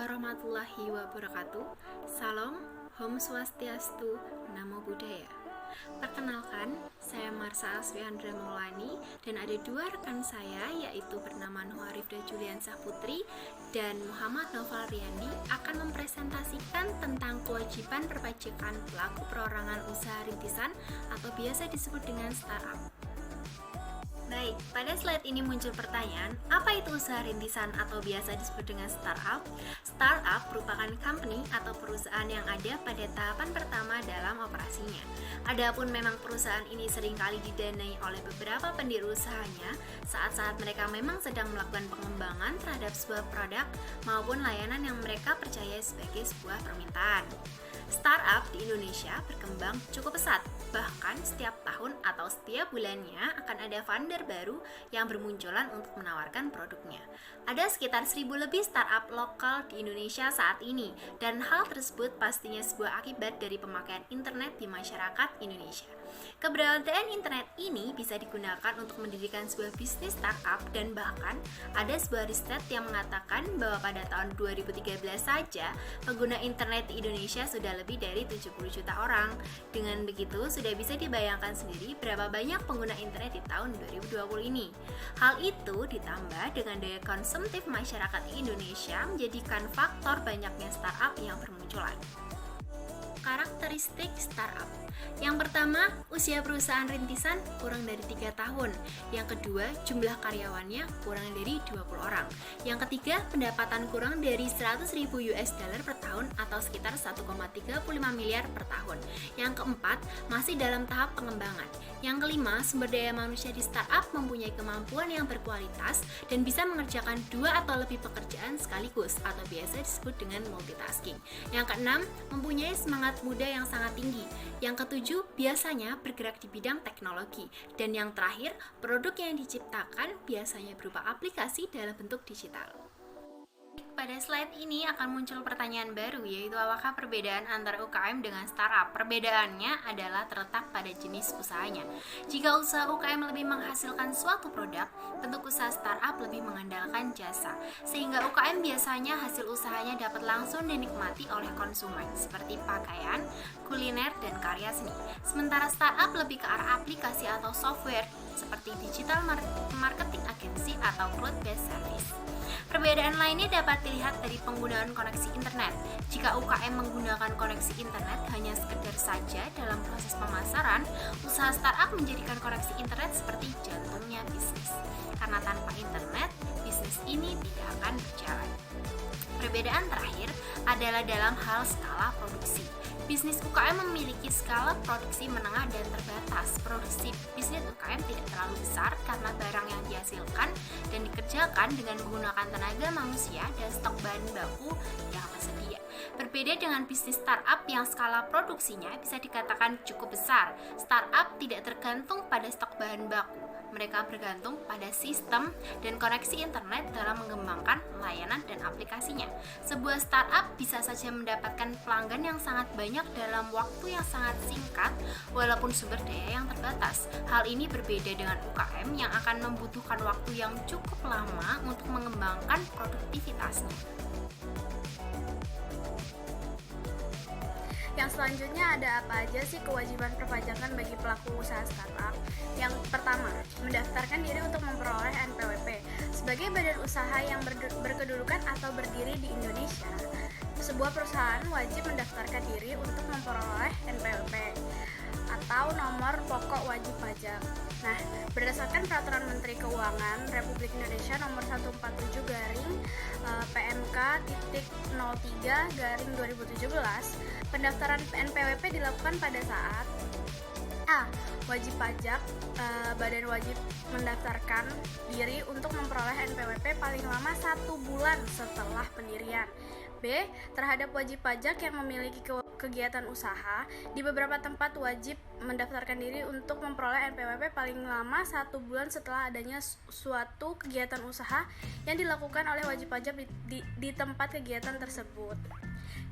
warahmatullahi wabarakatuh. Salam, Om Swastiastu, Namo Buddhaya. Perkenalkan, saya Marsha Aswiandra Maulani dan ada dua rekan saya yaitu bernama Nuh Arifda Juliansah Putri dan Muhammad Noval Riyandi akan mempresentasikan tentang kewajiban perpajakan pelaku perorangan usaha rintisan atau biasa disebut dengan startup. Baik, pada slide ini muncul pertanyaan, apa itu usaha rintisan atau biasa disebut dengan startup? Startup merupakan company atau perusahaan yang ada pada tahapan pertama dalam operasinya. Adapun memang perusahaan ini seringkali didanai oleh beberapa pendiri usahanya saat-saat mereka memang sedang melakukan pengembangan terhadap sebuah produk maupun layanan yang mereka percaya sebagai sebuah permintaan. Startup di Indonesia berkembang cukup pesat, bahkan setiap tahun atau setiap bulannya akan ada founder baru yang bermunculan untuk menawarkan produknya. Ada sekitar 1000 lebih startup lokal di Indonesia saat ini, dan hal tersebut pastinya sebuah akibat dari pemakaian internet di masyarakat Indonesia. Keberadaan internet ini bisa digunakan untuk mendirikan sebuah bisnis startup dan bahkan ada sebuah riset yang mengatakan bahwa pada tahun 2013 saja pengguna internet di Indonesia sudah lebih dari 70 juta orang. Dengan begitu sudah bisa dibayangkan sendiri berapa banyak pengguna internet di tahun 2020 ini. Hal itu ditambah dengan daya konsumtif masyarakat Indonesia menjadikan faktor banyaknya startup yang bermunculan. Karakteristik startup. Yang pertama, usia perusahaan rintisan kurang dari 3 tahun. Yang kedua, jumlah karyawannya kurang dari 20 orang. Yang ketiga, pendapatan kurang dari 100.000 US dollar per tahun atau sekitar 1,35 miliar per tahun. Yang keempat, masih dalam tahap pengembangan. Yang kelima, sumber daya manusia di startup mempunyai kemampuan yang berkualitas dan bisa mengerjakan 2 atau lebih pekerjaan sekaligus atau biasa disebut dengan multitasking. Yang keenam, mempunyai semangat muda yang sangat tinggi. Yang ketujuh, biasanya bergerak di bidang teknologi. Dan yang terakhir, produk yang diciptakan biasanya berupa aplikasi dalam bentuk digital. Pada slide ini akan muncul pertanyaan baru, yaitu apakah perbedaan antara UKM dengan startup? Perbedaannya adalah terletak pada jenis usahanya. Jika usaha UKM lebih menghasilkan suatu produk, bentuk usaha startup lebih mengandalkan jasa. Sehingga UKM biasanya hasil usahanya dapat langsung dinikmati oleh konsumen, seperti pakaian, kuliner, dan karya seni. Sementara startup lebih ke arah aplikasi atau software, seperti digital marketing agency atau cloud-based service. Perbedaan lainnya dapat dilihat dari penggunaan koneksi internet. Jika UKM menggunakan koneksi internet hanya sekedar saja dalam proses pemasaran, usaha startup menjadikan koneksi internet seperti jantungnya bisnis. Karena tanpa internet, bisnis ini tidak akan berjalan. Perbedaan terakhir adalah dalam hal skala produksi. Bisnis UKM memiliki skala produksi menengah dan terbatas. Produksi bisnis UKM tidak terlalu besar karena barang yang dihasilkan dan dikerjakan dengan menggunakan tenaga manusia dan stok bahan baku yang tersedia. Berbeda dengan bisnis startup yang skala produksinya bisa dikatakan cukup besar. Startup tidak tergantung pada stok bahan baku. Mereka bergantung pada sistem dan koneksi internet dalam mengembangkan layanan dan aplikasinya. Sebuah startup bisa saja mendapatkan pelanggan yang sangat banyak dalam waktu yang sangat singkat walaupun sumber daya yang terbatas. Hal ini berbeda dengan UKM yang akan membutuhkan waktu yang cukup lama untuk mengembangkan produktivitasnya. Yang selanjutnya ada apa aja sih kewajiban perpajakan bagi pelaku usaha startup? Yang pertama, mendaftarkan diri untuk memperoleh NPWP. Sebagai badan usaha yang berkedudukan atau berdiri di Indonesia, sebuah perusahaan wajib mendaftarkan diri untuk memperoleh NPWP atau nomor pokok wajib pajak. Nah, berdasarkan Peraturan Menteri Keuangan Republik Indonesia nomor 147 PMK.03/2017, pendaftaran NPWP dilakukan pada saat A. Wajib pajak, badan wajib mendaftarkan diri untuk memperoleh NPWP paling lama 1 bulan setelah pendirian. B. Terhadap wajib pajak yang memiliki kegiatan usaha, di beberapa tempat wajib mendaftarkan diri untuk memperoleh NPWP paling lama 1 bulan setelah adanya suatu kegiatan usaha yang dilakukan oleh wajib pajak di tempat kegiatan tersebut.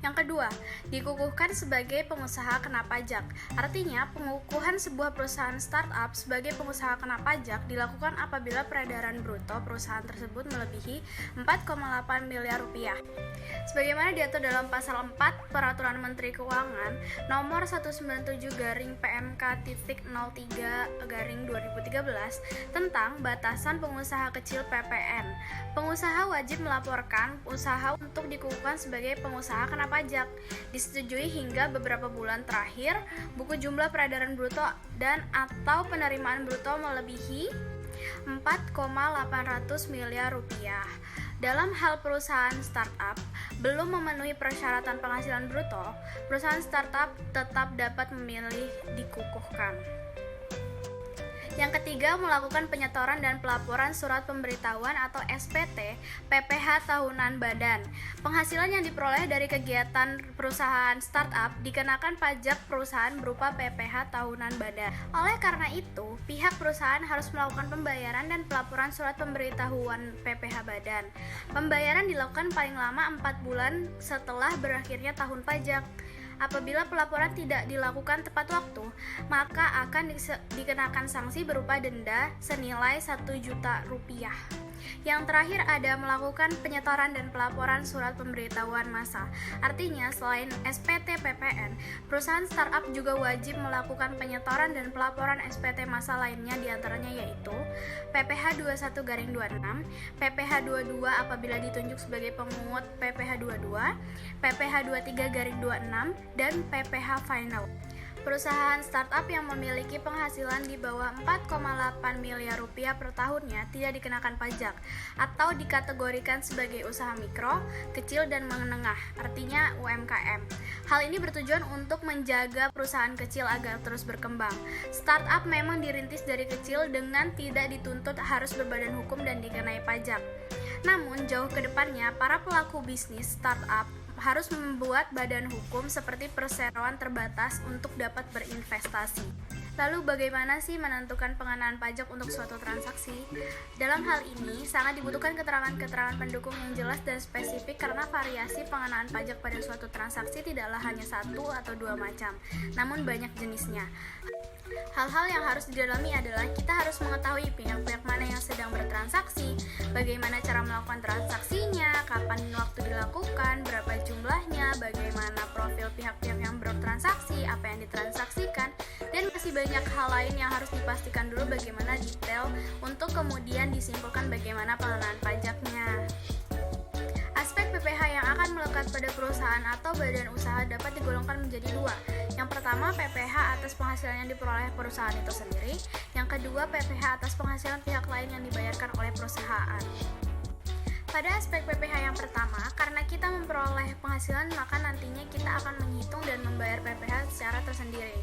Yang kedua, dikukuhkan sebagai pengusaha kena pajak. Artinya, pengukuhan sebuah perusahaan startup sebagai pengusaha kena pajak dilakukan apabila peredaran bruto perusahaan tersebut melebihi 4,8 miliar rupiah. Sebagaimana diatur dalam pasal 4 Peraturan Menteri Keuangan nomor 197/PMK.03/2013 tentang batasan pengusaha kecil PPN. Pengusaha wajib melaporkan usaha untuk dikukuhkan sebagai pengusaha kena pajak. Disetujui hingga beberapa bulan terakhir, buku jumlah peredaran bruto dan atau penerimaan bruto melebihi 4,800 miliar rupiah. Dalam hal perusahaan startup belum memenuhi persyaratan penghasilan bruto, perusahaan startup tetap dapat memilih dikukuhkan. Yang ketiga, melakukan penyetoran dan pelaporan surat pemberitahuan atau SPT PPh tahunan badan. Penghasilan yang diperoleh dari kegiatan perusahaan startup dikenakan pajak perusahaan berupa PPh tahunan badan. Oleh karena itu, pihak perusahaan harus melakukan pembayaran dan pelaporan surat pemberitahuan PPh badan. Pembayaran dilakukan paling lama 4 bulan setelah berakhirnya tahun pajak. Apabila pelaporan tidak dilakukan tepat waktu, maka akan dikenakan sanksi berupa denda senilai 1 juta rupiah. Yang terakhir ada melakukan penyetoran dan pelaporan surat pemberitahuan massa. Artinya, selain SPT PPN, perusahaan startup juga wajib melakukan penyetoran dan pelaporan SPT massa lainnya, diantaranya yaitu PPh 21/26, PPh 22 apabila ditunjuk sebagai pemungut PPh 22, PPh 23/26, dan PPh final. Perusahaan startup yang memiliki penghasilan di bawah 4,8 miliar rupiah per tahunnya tidak dikenakan pajak atau dikategorikan sebagai usaha mikro, kecil, dan menengah, artinya UMKM. Hal ini bertujuan untuk menjaga perusahaan kecil agar terus berkembang. Startup memang dirintis dari kecil dengan tidak dituntut harus berbadan hukum dan dikenai pajak. Namun, jauh ke depannya, para pelaku bisnis startup harus membuat badan hukum seperti perseroan terbatas untuk dapat berinvestasi. Lalu bagaimana sih menentukan pengenaan pajak untuk suatu transaksi? Dalam hal ini sangat dibutuhkan keterangan-keterangan pendukung yang jelas dan spesifik karena variasi pengenaan pajak pada suatu transaksi tidaklah hanya satu atau dua macam, namun banyak jenisnya. Hal-hal yang harus didalami adalah kita harus mengetahui pihak-pihak mana yang sedang bertransaksi, bagaimana cara melakukan transaksinya, kapan waktu dilakukan, berapa jumlahnya, bagaimana profil pihak-pihak yang bertransaksi, apa yang ditransaksikan, dan masih banyak hal lain yang harus dipastikan dulu bagaimana detail untuk kemudian disimpulkan bagaimana pengenaan pajaknya. Aspek PPh yang akan melekat pada perusahaan atau badan usaha dapat digolongkan menjadi dua. Yang pertama, PPh atas penghasilan yang diperoleh perusahaan itu sendiri. Yang kedua, PPh atas penghasilan pihak lain yang dibayarkan oleh perusahaan. Pada aspek PPh yang pertama, karena kita memperoleh penghasilan, maka nantinya kita akan menghitung dan membayar PPh secara tersendiri.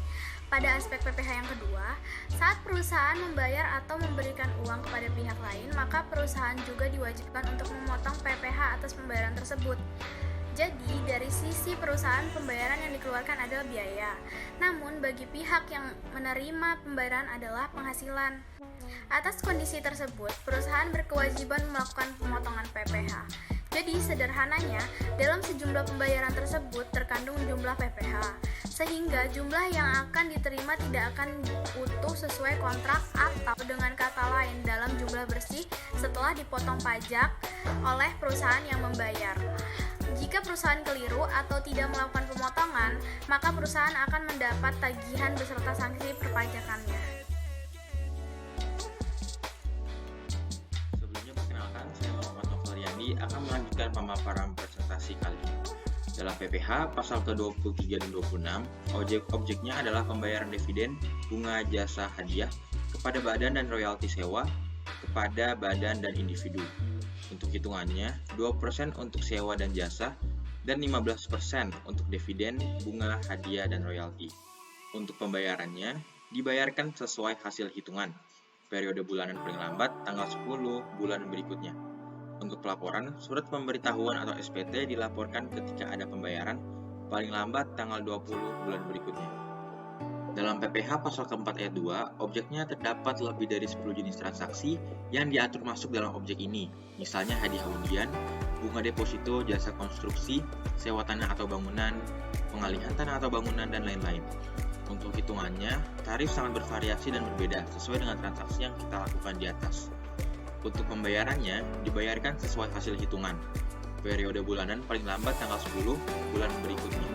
Pada aspek PPh yang kedua, saat perusahaan membayar atau memberikan uang kepada pihak lain, maka perusahaan juga diwajibkan untuk memotong PPh atas pembayaran tersebut. Jadi, dari sisi perusahaan, pembayaran yang dikeluarkan adalah biaya. Namun, bagi pihak yang menerima pembayaran adalah penghasilan. Atas kondisi tersebut, perusahaan berkewajiban melakukan pemotongan PPh. Jadi, sederhananya, dalam sejumlah pembayaran tersebut terkandung jumlah PPh, sehingga jumlah yang akan diterima tidak akan utuh sesuai kontrak atau dengan kata lain dalam jumlah bersih setelah dipotong pajak oleh perusahaan yang membayar. Jika perusahaan keliru atau tidak melakukan pemotongan, maka perusahaan akan mendapat tagihan beserta sanksi perpajakannya. Sebelumnya perkenalkan, saya Muhammad Novel Riyandi akan melanjutkan pemaparan presentasi kali ini. Dalam PPh, pasal ke-23 dan 26, objeknya adalah pembayaran dividen, bunga jasa hadiah kepada badan dan royalti sewa kepada badan dan individu. Untuk hitungannya, 2% untuk sewa dan jasa, dan 15% untuk dividen, bunga, hadiah, dan royalti. Untuk pembayarannya, dibayarkan sesuai hasil hitungan. Periode bulanan paling lambat, tanggal 10 bulan berikutnya. Untuk pelaporan, surat pemberitahuan atau SPT dilaporkan ketika ada pembayaran, paling lambat tanggal 20 bulan berikutnya. Dalam PPh pasal keempat ayat 2, objeknya terdapat lebih dari 10 jenis transaksi yang diatur masuk dalam objek ini. Misalnya hadiah undian, bunga deposito, jasa konstruksi, sewa tanah atau bangunan, pengalihan tanah atau bangunan, dan lain-lain. Untuk hitungannya, tarif sangat bervariasi dan berbeda sesuai dengan transaksi yang kita lakukan di atas. Untuk pembayarannya, dibayarkan sesuai hasil hitungan. Periode bulanan paling lambat tanggal 10 bulan berikutnya.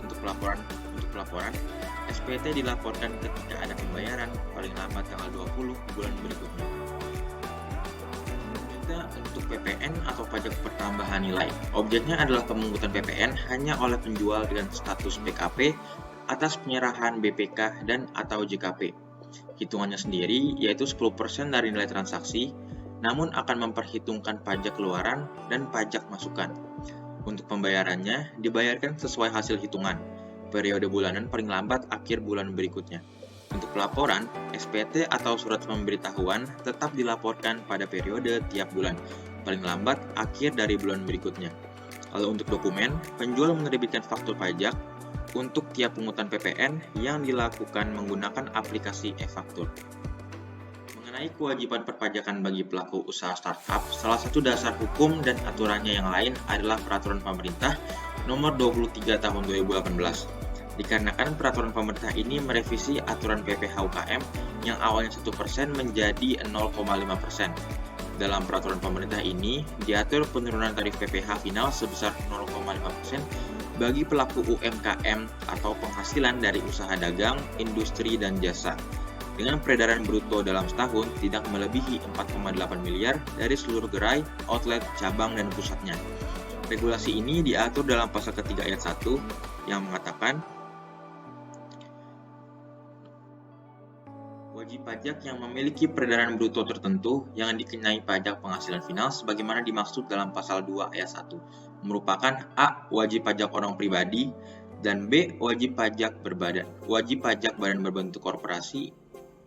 Untuk pelaporan, SPT dilaporkan ketika ada pembayaran paling lambat tanggal 20 bulan berikutnya. Untuk PPN atau pajak pertambahan nilai, objeknya adalah pemungutan PPN hanya oleh penjual dengan status PKP atas penyerahan BPK dan atau JKP. Hitungannya sendiri yaitu 10% dari nilai transaksi, namun akan memperhitungkan pajak keluaran dan pajak masukan. Untuk pembayarannya dibayarkan sesuai hasil hitungan. Periode bulanan paling lambat akhir bulan berikutnya. Untuk pelaporan, SPT atau surat pemberitahuan tetap dilaporkan pada periode tiap bulan, paling lambat akhir dari bulan berikutnya. Lalu untuk dokumen, penjual menerbitkan faktur pajak untuk tiap pungutan PPN yang dilakukan menggunakan aplikasi e-faktur. Mengenai kewajiban perpajakan bagi pelaku usaha startup, salah satu dasar hukum dan aturannya yang lain adalah Peraturan Pemerintah Nomor 23 Tahun 2018. Dikarenakan peraturan pemerintah ini merevisi aturan PPh UKM yang awalnya 1% menjadi 0,5%. Dalam peraturan pemerintah ini diatur penurunan tarif PPh final sebesar 0,5% bagi pelaku UMKM atau penghasilan dari usaha dagang, industri, dan jasa. Dengan peredaran bruto dalam setahun tidak melebihi 4,8 miliar dari seluruh gerai, outlet, cabang, dan pusatnya. Regulasi ini diatur dalam pasal ketiga ayat 1 yang mengatakan wajib pajak yang memiliki peredaran bruto tertentu yang dikenai pajak penghasilan final sebagaimana dimaksud dalam pasal 2 ayat 1 merupakan A. Wajib pajak orang pribadi dan B. Wajib pajak badan berbentuk korporasi,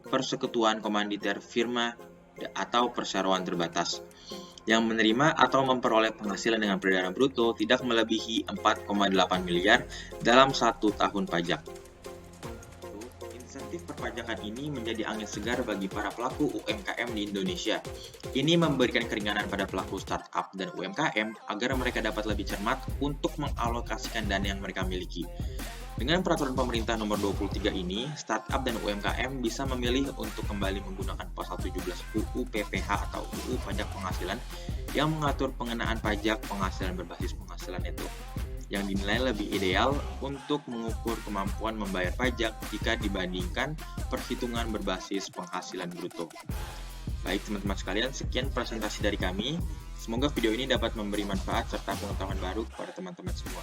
persekutuan komanditer, firma, atau perseroan terbatas yang menerima atau memperoleh penghasilan dengan peredaran bruto tidak melebihi 4,8 miliar dalam 1 tahun pajak. Insentif perpajakan ini menjadi angin segar bagi para pelaku UMKM di Indonesia. Ini memberikan keringanan pada pelaku startup dan UMKM agar mereka dapat lebih cermat untuk mengalokasikan dana yang mereka miliki. Dengan peraturan pemerintah nomor 23 ini, startup dan UMKM bisa memilih untuk kembali menggunakan pasal 17 UU PPh atau UU Pajak Penghasilan yang mengatur pengenaan pajak penghasilan berbasis penghasilan neto, yang dinilai lebih ideal untuk mengukur kemampuan membayar pajak jika dibandingkan perhitungan berbasis penghasilan bruto. Baik teman-teman sekalian, sekian presentasi dari kami. Semoga video ini dapat memberi manfaat serta pengetahuan baru kepada teman-teman semua.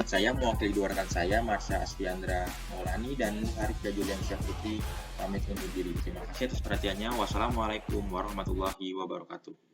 Saya mewakili dua rekan saya, Marsha Astiandra Maulani dan Harifda Julian Syafruti, pamit undur diri. Terima kasih atas perhatiannya. Wassalamualaikum warahmatullahi wabarakatuh.